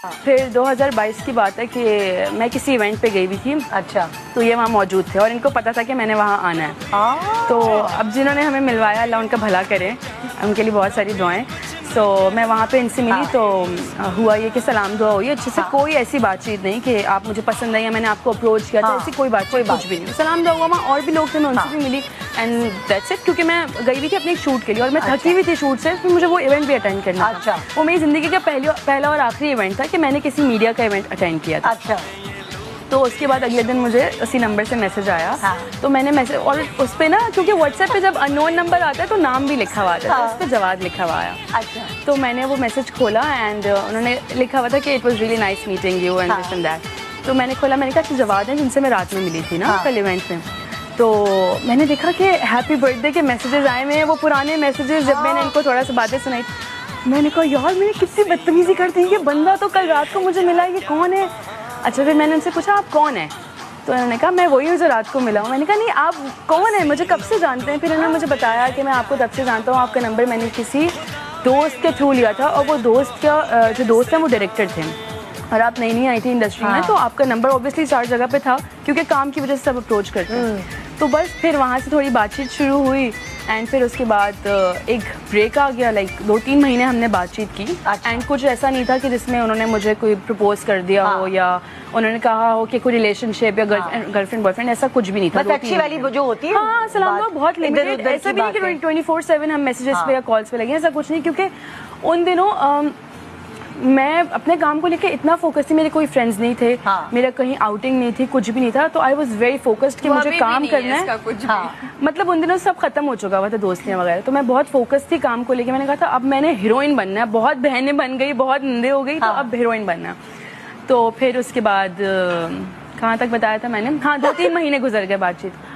پھر 2022 کی بات ہے کہ میں کسی ایونٹ پہ گئی ہوئی تھی. اچھا. تو یہ وہاں موجود تھے اور ان کو پتا تھا کہ میں نے وہاں آنا ہے. تو اب جنہوں نے ہمیں ملوایا اللہ ان کا بھلا کرے, ان کے لیے بہت ساری دعائیں. تو میں وہاں پہ ان سے ملی تو ہوا یہ کہ سلام دعا ہوئی اچھے سے, کوئی ایسی بات چیت نہیں کہ آپ مجھے پسند آئی یا میں نے آپ کو اپروچ کیا تھا, ایسی کوئی بات کچھ بھی نہیں. سلام دعا ہوا, وہاں اور بھی لوگ تھے, میں ان سے بھی ملی اینڈ دیٹس اٹ. کیونکہ میں گئی ہوئی تھی اپنے ایک شوٹ کے لیے اور میں تھکی ہوئی تھی شوٹ سے, پھر مجھے وہ ایونٹ بھی اٹینڈ کرنا تھا. وہ میری زندگی کا پہلا اور آخری ایونٹ تھا کہ میں نے کسی میڈیا کا ایونٹ اٹینڈ کیا تھا. تو اس کے بعد اگلے دن مجھے اسی نمبر سے میسج آیا. تو میں نے میسج, اور اس پہ نا کیونکہ واٹس ایپ پہ جب ان نون نمبر آتا ہے تو نام بھی لکھا ہوا آتا ہے, اس پہ جواد لکھا ہوا آیا. تو میں نے وہ میسج کھولا اینڈ انہوں نے لکھا ہوا تھا کہ it was really nice meeting you and this and that. تو میں نے کھولا, میں نے کہا اچھا جواد ہیں جن سے میں رات میں ملی تھی نا کل ایونٹ میں. تو میں نے دیکھا کہ ہیپی برتھ ڈے کے میسیجز آئے ہوئے ہیں, وہ پرانے میسیجز جب میں نے ان کو تھوڑا سا باتیں سنائی. میں نے کہا یار میں نے کتنی بدتمیزی کر دی, یہ بندہ تو کل رات کو مجھے ملا, یہ کون ہے. اچھا پھر میں نے ان سے پوچھا آپ کون ہیں, تو انہوں نے کہا میں وہی ہوں جو رات کو ملا ہوں. میں نے کہا نہیں آپ کون ہیں, مجھے کب سے جانتے ہیں. پھر انہوں نے مجھے بتایا کہ میں آپ کو تب سے جانتا ہوں, آپ کا نمبر میں نے کسی دوست کے تھرو لیا تھا اور وہ دوست کا جو دوست ہیں وہ ڈائریکٹر تھے اور آپ نئی نئی آئی تھی انڈسٹری میں, تو آپ کا نمبر اوبیسلی 4 جگہ پہ تھا کیونکہ کام کی وجہ سے سب اپروچ کرتے ہیں. تو بس پھر وہاں سے تھوڑی بات چیت شروع ہوئی اینڈ پھر اس کے بعد ایک بریک آ گیا, لائک 2-3 مہینے ہم نے بات چیت کی. اینڈ کچھ ایسا نہیں تھا کہ جس میں انہوں نے مجھے کوئی پرپوز کر دیا ہو یا انہوں نے کہا ہو کہ کوئی ریلیشن شپ یا گرل فرینڈ بوائے فرینڈ, ایسا کچھ بھی نہیں تھا. بس اچھی والی جو ہوتی ہے, ہاں سلام بہت لمیٹڈ, ایسا بھی نہیں کہ 24/7 ہم میسیجز پہ یا کالس پہ لگے, ایسا کچھ نہیں. کیونکہ ان دنوں میں اپنے کام کو لے کے اتنا فوکس تھی, میرے کوئی فرینڈز نہیں تھے, میرا کہیں آؤٹنگ نہیں تھی, کچھ بھی نہیں تھا. تو آئی واز ویری فوکسڈ کہ مجھے کام کرنا ہے. مطلب ان دنوں سب ختم ہو چکا ہوا تھا دوستیاں وغیرہ, تو میں بہت فوکس تھی کام کو لے کے. میں نے کہا تھا اب میں نے ہیروئن بننا ہے, بہت بہنیں بن گئی, بہت نندے ہو گئی, تو اب ہیروئن بننا ہے. تو پھر اس کے بعد کہاں تک بتایا تھا میں نے, ہاں 2-3 مہینے گزر گئے بات چیت.